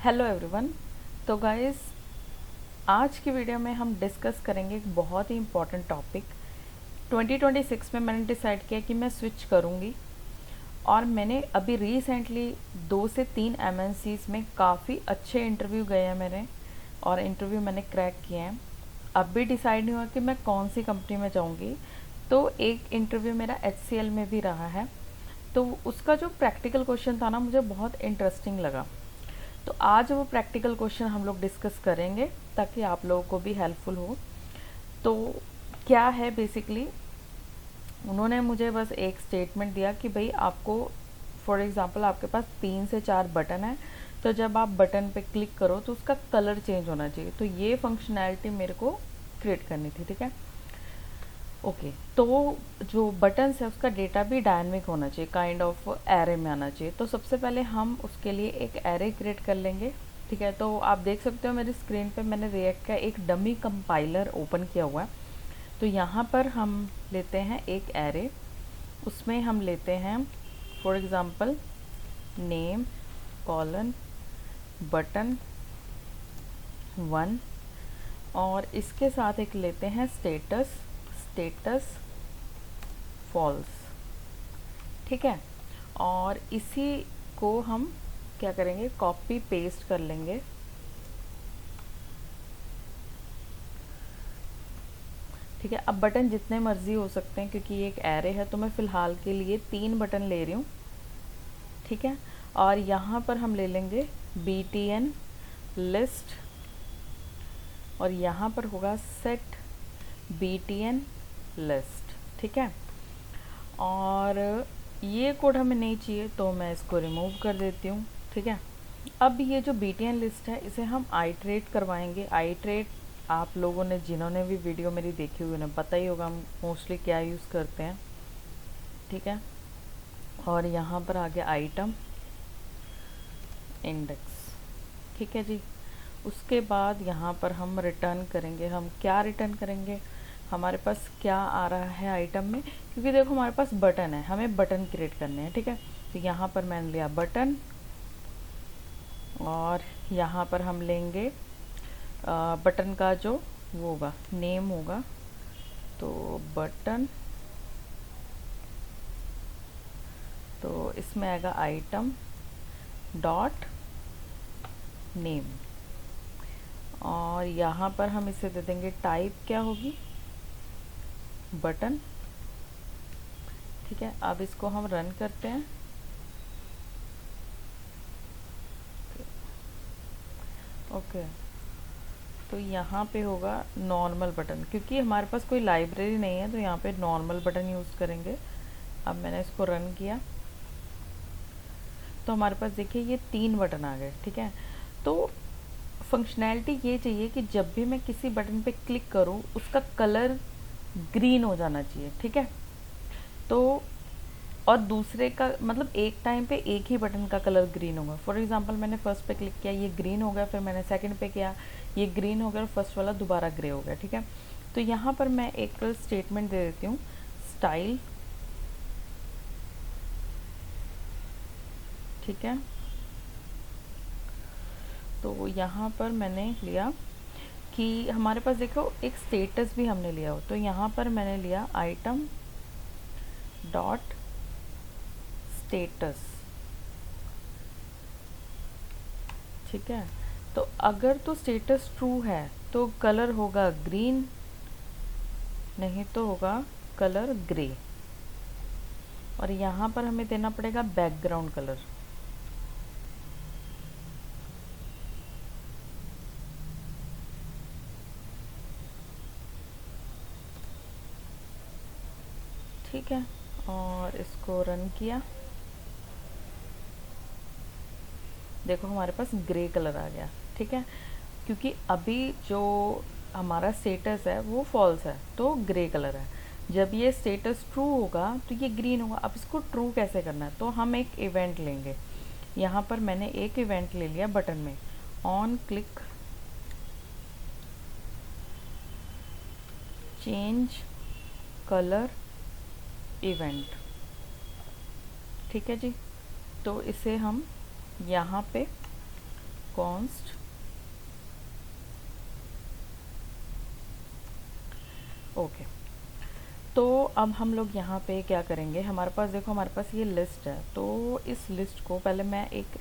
Hello everyone. तो guys, आज की वीडियो में हम डिस्कस करेंगे एक बहुत ही इम्पोर्टेंट टॉपिक। 2026 में मैंने डिसाइड किया कि मैं स्विच करूंगी और मैंने अभी रिसेंटली 2 से 3 एमएनसीज में काफ़ी अच्छे इंटरव्यू गए हैं मेरे, और इंटरव्यू मैंने क्रैक किए हैं। अब भी डिसाइड नहीं हुआ कि मैं कौन सी कंपनी में जाऊंगी। तो एक इंटरव्यू मेरा HCL में भी रहा है, तो उसका जो प्रैक्टिकल क्वेश्चन था ना, मुझे बहुत इंटरेस्टिंग लगा। तो आज वो प्रैक्टिकल क्वेश्चन हम लोग डिस्कस करेंगे ताकि आप लोगों को भी हेल्पफुल हो। तो क्या है बेसिकली, उन्होंने मुझे बस एक स्टेटमेंट दिया कि भाई आपको, फॉर एग्जांपल आपके पास 3 से 4 बटन है, तो जब आप बटन पे क्लिक करो तो उसका कलर चेंज होना चाहिए। तो ये फंक्शनैलिटी मेरे को क्रिएट करनी थी, ठीक है। ओके, तो जो बटन्स है उसका डेटा भी डायनेमिक होना चाहिए, काइंड ऑफ एरे में आना चाहिए। तो सबसे पहले हम उसके लिए एक एरे क्रिएट कर लेंगे, ठीक है। तो आप देख सकते हो मेरी स्क्रीन पे मैंने रिएक्ट का एक डमी कंपाइलर ओपन किया हुआ है। तो यहाँ पर हम लेते हैं एक एरे, उसमें हम लेते हैं for example name colon button 1, और इसके साथ एक लेते हैं स्टेटस फॉल्स, ठीक है। और इसी को हम क्या करेंगे, कॉपी पेस्ट कर लेंगे, ठीक है। अब बटन जितने मर्जी हो सकते हैं क्योंकि ये एक एरे है, तो मैं फ़िलहाल के लिए 3 बटन ले रही हूँ, ठीक है। और यहाँ पर हम ले लेंगे BTN लिस्ट, और यहाँ पर होगा सेट BTN लिस्ट, ठीक है। और ये कोड हमें नहीं चाहिए तो मैं इसको रिमूव कर देती हूँ, ठीक है। अब ये जो BTN लिस्ट है इसे हम आइट्रेट करवाएंगे। आइट्रेट आप लोगों ने, जिन्होंने भी वीडियो मेरी देखी हुई, उन्हें पता ही होगा हम मोस्टली क्या यूज़ करते हैं, ठीक है। और यहाँ पर आ गया आइटम इंडेक्स, ठीक है जी। उसके बाद यहाँ पर हम रिटर्न करेंगे। हम क्या रिटर्न करेंगे, हमारे पास क्या आ रहा है आइटम में, क्योंकि देखो हमारे पास बटन है, हमें बटन क्रिएट करने हैं, ठीक है। तो यहाँ पर मैंने लिया बटन, और यहाँ पर हम लेंगे बटन का जो वो होगा नेम होगा, तो बटन, तो इसमें आएगा आइटम डॉट नेम, और यहाँ पर हम इसे दे देंगे टाइप क्या होगी, बटन, ठीक है। अब इसको हम रन करते हैं। ओके, तो यहाँ पे होगा नॉर्मल बटन, क्योंकि हमारे पास कोई लाइब्रेरी नहीं है तो यहाँ पे नॉर्मल बटन यूज़ करेंगे। अब मैंने इसको रन किया तो हमारे पास देखिए ये 3 बटन आ गए, ठीक है। तो फंक्शनैलिटी ये चाहिए कि जब भी मैं किसी बटन पे क्लिक करूँ उसका कलर ग्रीन हो जाना चाहिए, ठीक है। तो और दूसरे का मतलब एक टाइम पे एक ही बटन का कलर ग्रीन होगा। फॉर एग्जांपल मैंने फर्स्ट पे क्लिक किया, ये ग्रीन हो गया, फिर मैंने सेकंड पे किया, ये ग्रीन हो गया, और फर्स्ट वाला दोबारा ग्रे हो गया, ठीक है। तो यहाँ पर मैं एक स्टेटमेंट दे देती हूँ, स्टाइल, ठीक है। तो यहाँ पर मैंने लिया कि हमारे पास देखो एक स्टेटस भी हमने लिया हो, तो यहाँ पर मैंने लिया आइटम डॉट स्टेटस, ठीक है। तो अगर तो स्टेटस ट्रू है तो कलर होगा ग्रीन, नहीं तो होगा कलर ग्रे। और यहाँ पर हमें देना पड़ेगा बैकग्राउंड कलर, ठीक है। और इसको रन किया, देखो हमारे पास ग्रे कलर आ गया, ठीक है। क्योंकि अभी जो हमारा स्टेटस है वो फॉल्स है तो ग्रे कलर है, जब ये स्टेटस ट्रू होगा तो ये ग्रीन होगा। अब इसको ट्रू कैसे करना है, तो हम एक इवेंट लेंगे। यहाँ पर मैंने एक इवेंट ले लिया बटन में, on click change colour event, ठीक है जी। तो इसे हम यहाँ पे कॉन्स्ट ओके। तो अब हम लोग यहाँ पे क्या करेंगे, हमारे पास देखो हमारे पास ये लिस्ट है, तो इस लिस्ट को पहले मैं एक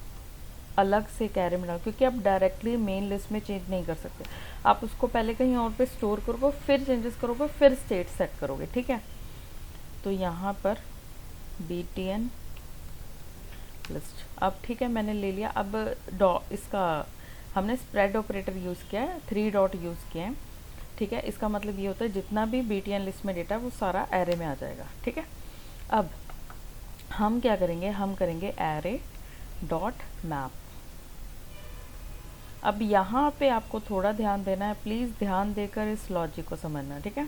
अलग से कैरे में डालूँ, क्योंकि आप डायरेक्टली मेन लिस्ट में चेंज नहीं कर सकते, आप उसको पहले कहीं और पे स्टोर करोगे, फिर चेंजेस करोगे, फिर स्टेट सेट करोगे, ठीक है। तो यहाँ पर btn लिस्ट, अब ठीक है मैंने ले लिया। अब इसका हमने स्प्रेड ऑपरेटर यूज़ किया है, 3 डॉट यूज़ किए हैं, ठीक है। इसका मतलब ये होता है जितना भी btn लिस्ट में डेटा वो सारा एरे में आ जाएगा, ठीक है। अब हम क्या करेंगे, हम करेंगे एरे डॉट मैप। अब यहाँ पे आपको थोड़ा ध्यान देना है, प्लीज़ ध्यान देकर इस लॉजिक को समझना, ठीक है।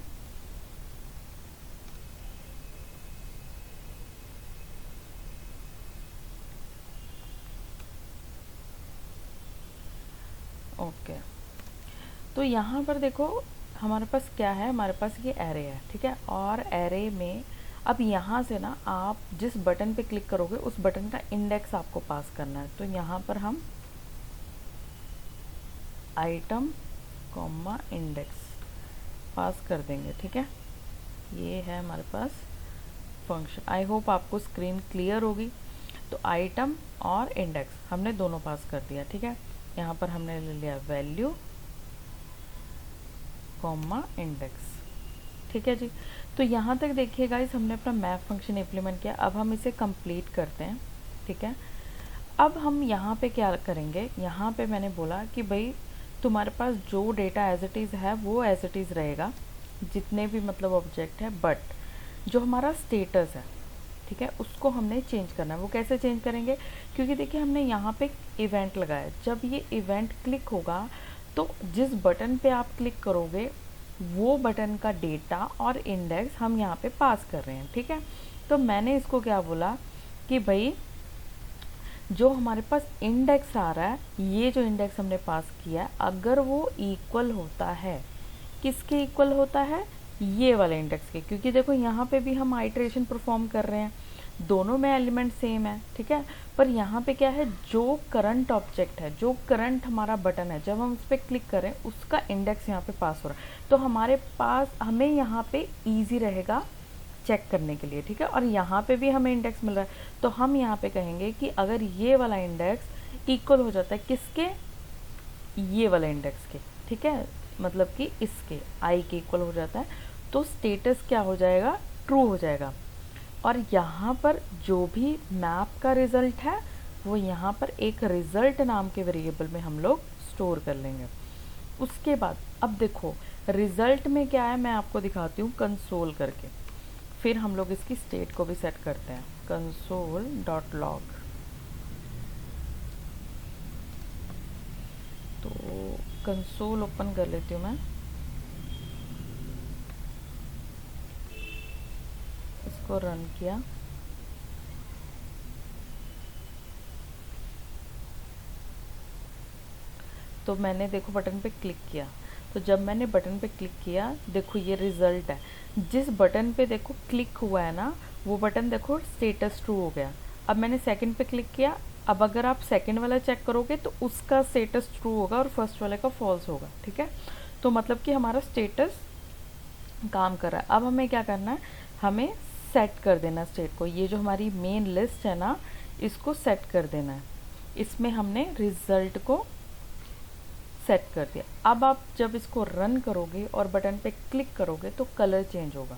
ओके, तो यहाँ पर देखो हमारे पास क्या है, हमारे पास ये एरे है, ठीक है। और एरे में अब यहाँ से ना आप जिस बटन पे क्लिक करोगे उस बटन का इंडेक्स आपको पास करना है। तो यहाँ पर हम आइटम कॉमा इंडेक्स पास कर देंगे, ठीक है। ये है हमारे पास फंक्शन। आई होप आपको स्क्रीन क्लियर होगी। तो आइटम और इंडेक्स हमने दोनों पास कर दिया, ठीक है। यहाँ पर हमने ले लिया वैल्यू कॉमा इंडेक्स, ठीक है जी। तो यहाँ तक देखिए गाइस, हमने अपना मैप फंक्शन इम्प्लीमेंट किया। अब हम इसे कंप्लीट करते हैं, ठीक है। अब हम यहाँ पे क्या करेंगे, यहाँ पे मैंने बोला कि भाई तुम्हारे पास जो डेटा एज इट इज़ है वो एज इट इज़ रहेगा, जितने भी मतलब ऑब्जेक्ट है, बट जो हमारा स्टेटस है, ठीक है, उसको हमने चेंज करना है। वो कैसे चेंज करेंगे, क्योंकि देखिए हमने यहाँ पे इवेंट लगाया, जब ये इवेंट क्लिक होगा तो जिस बटन पे आप क्लिक करोगे वो बटन का डेटा और इंडेक्स हम यहाँ पे पास कर रहे हैं, ठीक है। तो मैंने इसको क्या बोला कि भाई जो हमारे पास इंडेक्स आ रहा है, ये जो इंडेक्स हमने पास किया है, अगर वो इक्वल होता है, किसके इक्वल होता है, ये वाले इंडेक्स के, क्योंकि देखो यहाँ पे भी हम आइटरेशन परफॉर्म कर रहे हैं, दोनों में एलिमेंट सेम है, ठीक है। पर यहाँ पे क्या है, जो करंट ऑब्जेक्ट है, जो करंट हमारा बटन है, जब हम उस पर क्लिक करें उसका इंडेक्स यहाँ पे पास हो रहा है। तो हमारे पास हमें यहाँ पे ईजी रहेगा चेक करने के लिए, ठीक है। और यहाँ पे भी हमें इंडेक्स मिल रहा है, तो हम यहाँ पे कहेंगे कि अगर ये वाला इंडेक्स इक्वल हो जाता है किसके, ये वाला इंडेक्स के, ठीक है, मतलब कि इसके आई के इक्वल हो जाता है, तो स्टेटस क्या हो जाएगा, ट्रू हो जाएगा। और यहाँ पर जो भी मैप का रिजल्ट है वो यहाँ पर एक रिजल्ट नाम के वेरिएबल में हम लोग स्टोर कर लेंगे। उसके बाद अब देखो रिजल्ट में क्या है, मैं आपको दिखाती हूँ कंसोल करके, फिर हम लोग इसकी स्टेट को भी सेट करते हैं। कंसोल डॉट लॉग, तो कंसोल ओपन कर लेती हूँ मैं, इसको रन किया, तो मैंने देखो बटन पे क्लिक किया, तो जब मैंने बटन पे क्लिक किया देखो ये रिजल्ट है, जिस बटन पे देखो क्लिक हुआ है ना वो बटन देखो स्टेटस ट्रू हो गया। अब मैंने सेकंड पे क्लिक किया, अब अगर आप सेकंड वाला चेक करोगे तो उसका स्टेटस ट्रू होगा और फर्स्ट वाले का फॉल्स होगा, ठीक है। तो मतलब कि हमारा स्टेटस काम कर रहा है। अब हमें क्या करना है, हमें सेट कर देना स्टेट को, ये जो हमारी मेन लिस्ट है ना इसको सेट कर देना है। इसमें हमने रिजल्ट को सेट कर दिया। अब आप जब इसको रन करोगे और बटन पे क्लिक करोगे तो कलर चेंज होगा।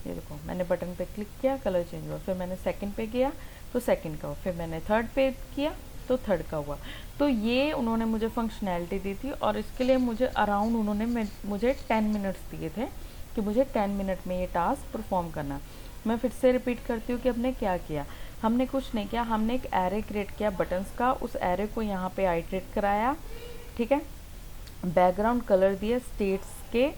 ये देखो मैंने बटन पे क्लिक किया, कलर चेंज हुआ, फिर मैंने सेकंड पे किया तो सेकंड का हुआ, फिर मैंने थर्ड पे किया तो थर्ड का हुआ। तो ये उन्होंने मुझे फंक्शनैलिटी दी थी और इसके लिए मुझे अराउंड उन्होंने मुझे 10 मिनट्स दिए थे कि मुझे 10 मिनट में ये टास्क परफॉर्म करना। मैं फिर से रिपीट करती हूँ कि हमने क्या किया, हमने कुछ नहीं किया, हमने एक एरे क्रिएट किया बटन्स का, उस एरे को यहाँ पे आइटरेट कराया, ठीक है, बैकग्राउंड कलर दिया स्टेट्स के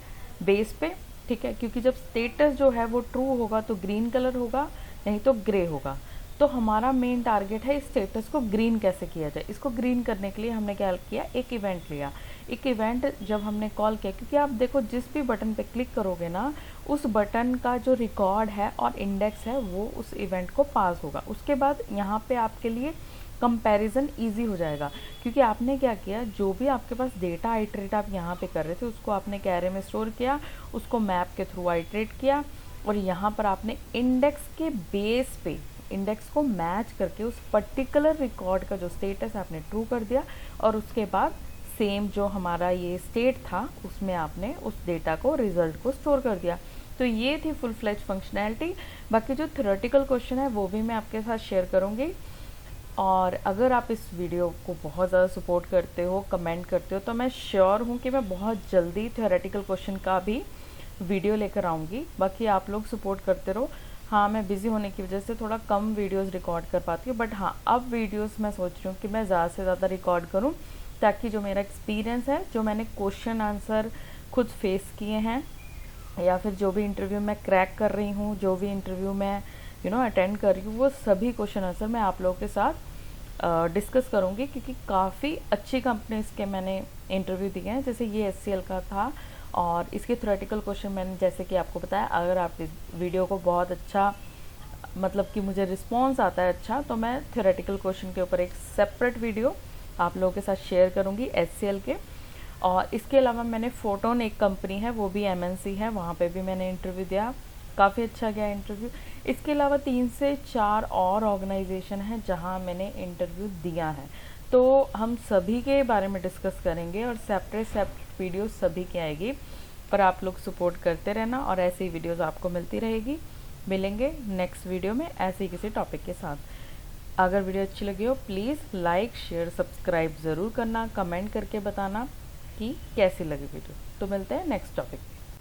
बेस पे, ठीक है, क्योंकि जब स्टेटस जो है वो ट्रू होगा तो ग्रीन कलर होगा, नहीं तो ग्रे होगा। तो हमारा मेन टारगेट है इस स्टेटस को ग्रीन कैसे किया जाए। इसको ग्रीन करने के लिए हमने क्या किया, एक इवेंट लिया। एक इवेंट जब हमने कॉल किया, क्योंकि आप देखो जिस भी बटन पे क्लिक करोगे ना उस बटन का जो रिकॉर्ड है और इंडेक्स है वो उस इवेंट को पास होगा। उसके बाद यहाँ पे आपके लिए कंपैरिजन इजी हो जाएगा। क्योंकि आपने क्या किया, जो भी आपके पास डेटा आइट्रेट आप यहाँ पे कर रहे थे उसको आपने कैरे में स्टोर किया, उसको मैप के थ्रू आइट्रेट किया, और यहाँ पर आपने इंडेक्स के बेस पे इंडेक्स को मैच करके उस पर्टिकुलर रिकॉर्ड का जो स्टेटस आपने ट्रू कर दिया, और उसके बाद सेम जो हमारा ये स्टेट था उसमें आपने उस डेटा को, रिजल्ट को स्टोर कर दिया। तो ये थी फुल फ्लेज फंक्शनैलिटी। बाकी जो थ्योरेटिकल क्वेश्चन है वो भी मैं आपके साथ शेयर करूँगी। और अगर आप इस वीडियो को बहुत ज़्यादा सपोर्ट करते हो, कमेंट करते हो, तो मैं श्योर हूँ कि मैं बहुत जल्दी थ्योरेटिकल क्वेश्चन का भी वीडियो लेकर आऊँगी। बाकी आप लोग सपोर्ट करते रहो। हाँ, मैं बिज़ी होने की वजह से थोड़ा कम वीडियोस रिकॉर्ड कर पाती हूँ, बट हाँ अब वीडियोस मैं सोच रही हूँ कि मैं ज़्यादा से ज़्यादा रिकॉर्ड करूँ, ताकि जो मेरा एक्सपीरियंस है, जो मैंने क्वेश्चन आंसर खुद फेस किए हैं, या फिर जो भी इंटरव्यू मैं क्रैक कर रही हूँ, जो भी इंटरव्यू मैं अटेंड कर रही हूँ, वो सभी क्वेश्चन आंसर मैं आप लोगों के साथ डिस्कस करूँगी। क्योंकि काफ़ी अच्छी कंपनीज़ के मैंने इंटरव्यू दिए हैं, जैसे ये HCL का था, और इसके थ्योरेटिकल क्वेश्चन मैंने जैसे कि आपको बताया। अगर आप इस वीडियो को बहुत अच्छा, मतलब कि मुझे रिस्पॉन्स आता है अच्छा, तो मैं थ्योरेटिकल क्वेश्चन के ऊपर एक सेपरेट वीडियो आप लोगों के साथ शेयर करूँगी HCL के। और इसके अलावा मैंने फोटोन, एक कंपनी है, वो भी MNC है, वहाँ पे भी मैंने इंटरव्यू दिया, काफ़ी अच्छा गया इंटरव्यू। इसके अलावा 3 से 4 और ऑर्गेनाइजेशन हैं जहाँ मैंने इंटरव्यू दिया है। तो हम सभी के बारे में डिस्कस करेंगे, और सेपरेट वीडियो सभी की आएगी। पर आप लोग सपोर्ट करते रहना, और ऐसी वीडियोज़ आपको मिलती रहेगी। मिलेंगे नेक्स्ट वीडियो में ऐसे ही किसी टॉपिक के साथ। अगर वीडियो अच्छी लगी हो प्लीज़ लाइक, शेयर, सब्सक्राइब ज़रूर करना, कमेंट करके बताना कि कैसी लगी वीडियो। तो मिलते हैं नेक्स्ट टॉपिक।